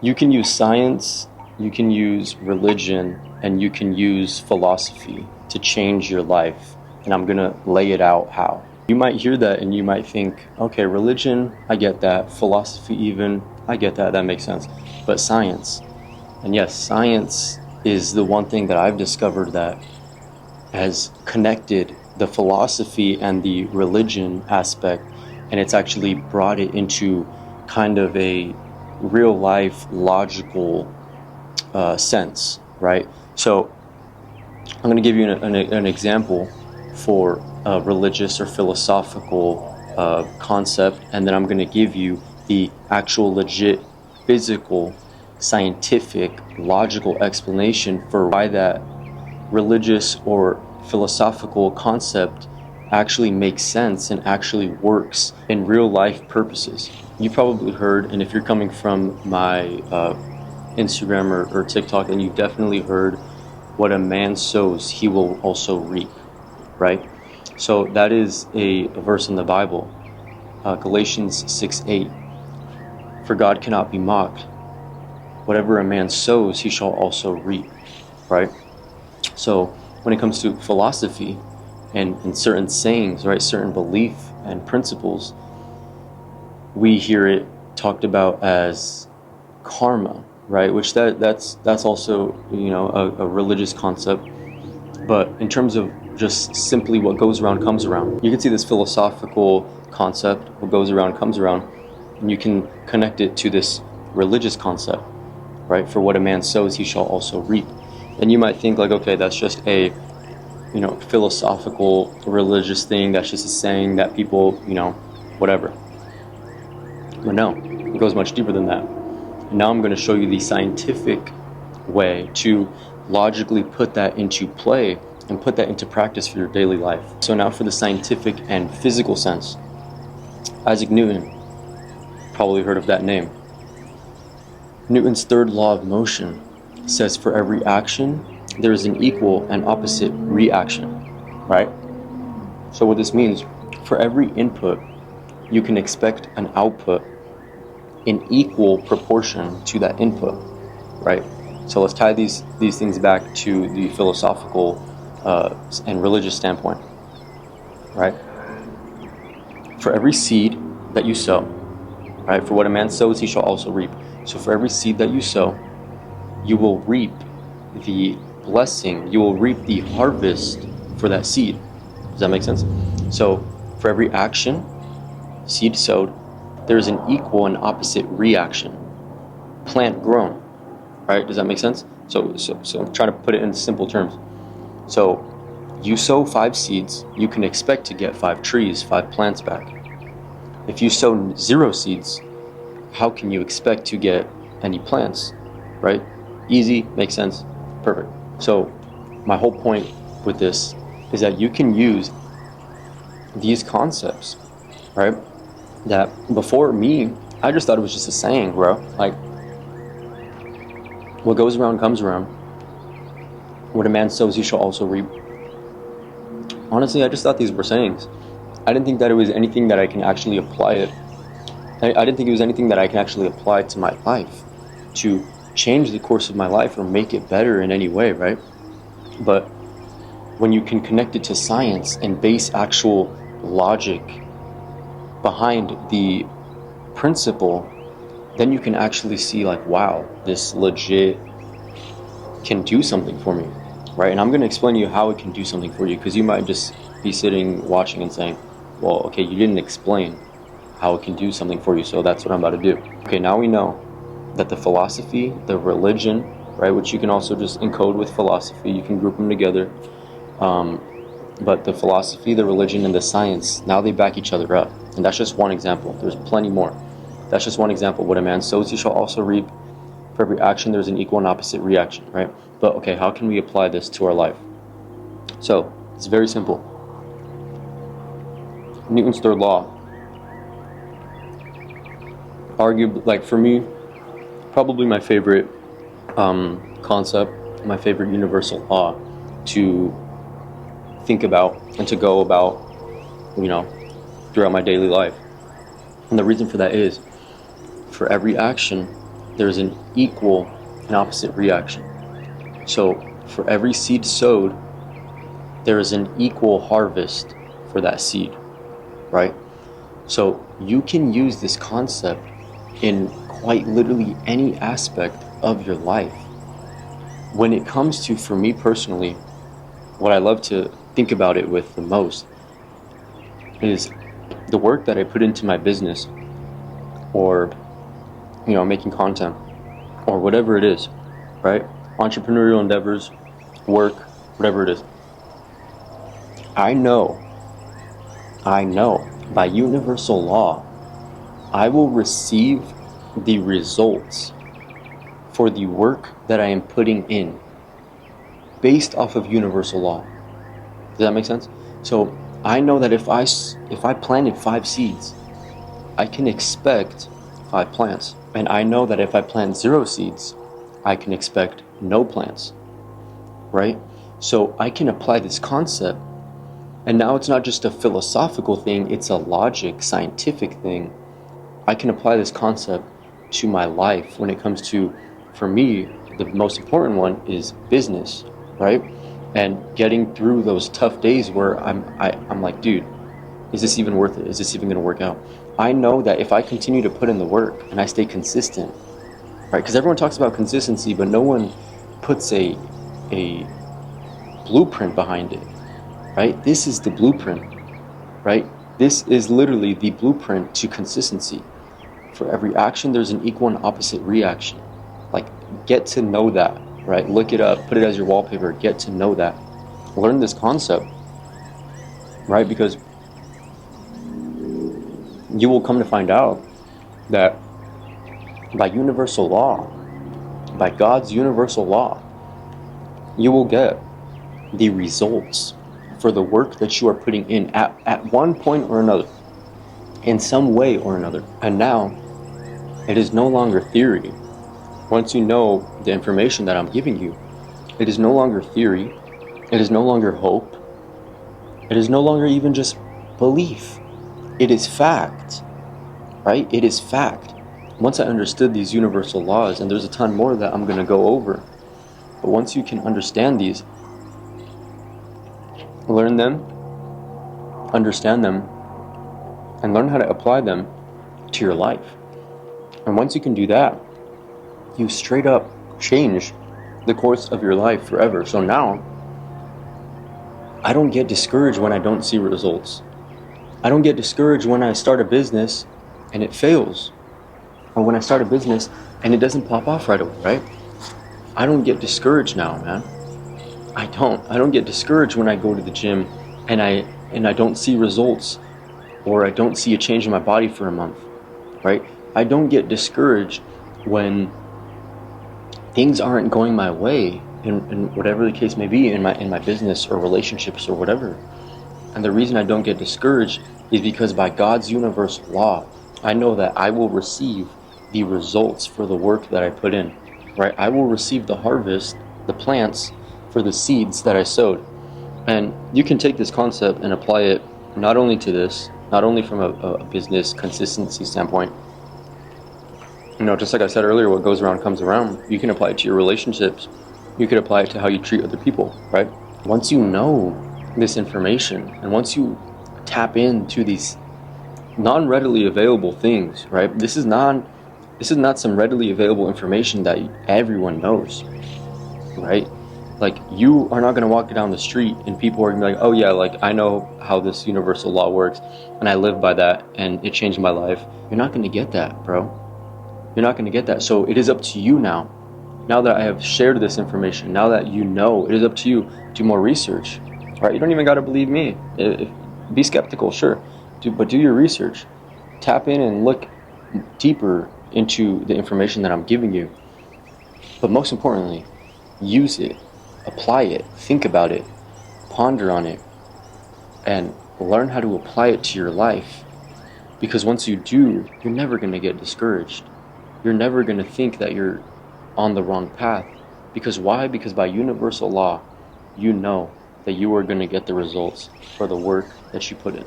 You can use science, you can use religion, and you can use philosophy to change your life. And I'm going to lay it out how. You might hear that and you might think, okay, religion, I get that. Philosophy, even, I get that. That makes sense. But science, and yes, science is the one thing that I've discovered that has connected the philosophy and the religion aspect, and it's actually brought it into kind of a real life logical sense, right? So I'm going to give you an example for a religious or philosophical concept, and then I'm going to give you the actual legit physical scientific logical explanation for why that religious or philosophical concept actually makes sense and actually works in real life purposes. You probably heard, and if you're coming from my Instagram or TikTok, then you've definitely heard, what a man sows, he will also reap, right? So that is a verse in the Bible, Galatians 6:8. For God cannot be mocked. Whatever a man sows, he shall also reap, right? So when it comes to philosophy and certain sayings, right, certain belief and principles, we hear it talked about as karma, right? Which that's also, you know, a religious concept. But in terms of just simply what goes around comes around, you can see this philosophical concept, what goes around comes around, and you can connect it to this religious concept, right? For what a man sows, he shall also reap. And you might think like, okay, that's just a, you know, philosophical religious thing, that's just a saying that people, you know, whatever. But no, it goes much deeper than that. And now I'm going to show you the scientific way to logically put that into play and put that into practice for your daily life. So now for the scientific and physical sense. Isaac Newton, probably heard of that name. Newton's third law of motion says for every action, there is an equal and opposite reaction, right? So what this means, for every input, you can expect an output in equal proportion to that input, right? So let's tie these things back to the philosophical and religious standpoint, right? For every seed that you sow, right? For what a man sows, he shall also reap. So for every seed that you sow, you will reap the blessing, you will reap the harvest for that seed. Does that make sense? So for every action, seed sowed, there's an equal and opposite reaction. Plant grown, right? Does that make sense? So I'm trying to put it in simple terms. So you sow 5 seeds, you can expect to get 5 trees, 5 plants back. If you sow 0 seeds, how can you expect to get any plants, right? Easy, makes sense, perfect. So my whole point with this is that you can use these concepts, right? That before me, I just thought it was just a saying, bro. Like, what goes around comes around. What a man sows, he shall also reap. Honestly, I just thought these were sayings. I didn't think that it was anything that I can actually apply it. I didn't think it was anything that I can actually apply to my life to change the course of my life or make it better in any way, right? But when you can connect it to science and base actual logic behind the principle, then you can actually see like, wow, this legit can do something for me, right? And I'm going to explain to you how it can do something for you, because you might just be sitting watching and saying, well, okay, you didn't explain how it can do something for you, so that's what I'm about to do. Okay, now we know that the philosophy, the religion, right, which you can also just encode with philosophy, you can group them together, but the philosophy, the religion, and the science, now they back each other up. And that's just one example. There's plenty more. That's just one example. What a man sows, he shall also reap. For every action, there's an equal and opposite reaction, right? But okay, how can we apply this to our life? So it's very simple. Newton's third law, arguably, like for me, probably my favorite concept, my favorite universal law to think about and to go about, you know, throughout my daily life. And the reason for that is, for every action, there's an equal and opposite reaction. So for every seed sowed, there is an equal harvest for that seed, right? So you can use this concept in quite literally any aspect of your life. When it comes to, for me personally, what I love to think about it with the most is the work that I put into my business, or making content, or whatever it is, right? Entrepreneurial endeavors, work, whatever it is. I know by universal law, I will receive the results for the work that I am putting in based off of universal law. Does that make sense? So I know that if I planted 5 seeds, I can expect 5 plants. And I know that if I plant 0 seeds, I can expect no plants, right? So I can apply this concept, and now it's not just a philosophical thing, it's a logic, scientific thing. I can apply this concept to my life when it comes to, for me, the most important one is business, right? And getting through those tough days where I'm like, dude, is this even worth it? Is this even going to work out? I know that if I continue to put in the work and I stay consistent, right? Because everyone talks about consistency, but no one puts a blueprint behind it, right? This is the blueprint, right? This is literally the blueprint to consistency. For every action, there's an equal and opposite reaction. Like, get to know that, right? Look it up, put it as your wallpaper, get to know that. Learn this concept, right? Because you will come to find out that by universal law, by God's universal law, you will get the results for the work that you are putting in at one point or another, in some way or another. And now, it is no longer theory. Once you know the information that I'm giving you, it is no longer theory, it is no longer hope, it is no longer even just belief. It is fact, right? It is fact. Once I understood these universal laws, and there's a ton more that I'm going to go over, but once you can understand these, learn them, understand them, and learn how to apply them to your life. And once you can do that, you straight up change the course of your life forever. So now, I don't get discouraged when I don't see results. I don't get discouraged when I start a business and it fails, or when I start a business and it doesn't pop off right away, right? I don't get discouraged now, man. I don't get discouraged when I go to the gym and I don't see results, or I don't see a change in my body for a month, right? I don't get discouraged when things aren't going my way in whatever the case may be in my business or relationships or whatever. And the reason I don't get discouraged is because by God's universal law, I know that I will receive the results for the work that I put in, right? I will receive the harvest, the plants, for the seeds that I sowed. And you can take this concept and apply it not only to this, not only from a business consistency standpoint. Just like I said earlier, what goes around comes around. You can apply it to your relationships. You could apply it to how you treat other people, right? Once you know this information, and once you tap into these non-readily available things, right? This is not some readily available information that everyone knows, right? Like, you are not going to walk down the street and people are going to be like, oh yeah, like, I know how this universal law works and I live by that and it changed my life. You're not going to get that, bro. You're not going to get that. So it is up to you now. Now that I have shared this information, now that you know, it is up to you. Do more research, right? You don't even got to believe me. Be skeptical, sure, but do your research. Tap in and look deeper into the information that I'm giving you. But most importantly, use it, apply it, think about it, ponder on it, and learn how to apply it to your life. Because once you do, you're never going to get discouraged. You're never going to think that you're on the wrong path. Because why? Because by universal law, you know that you are going to get the results for the work that you put in.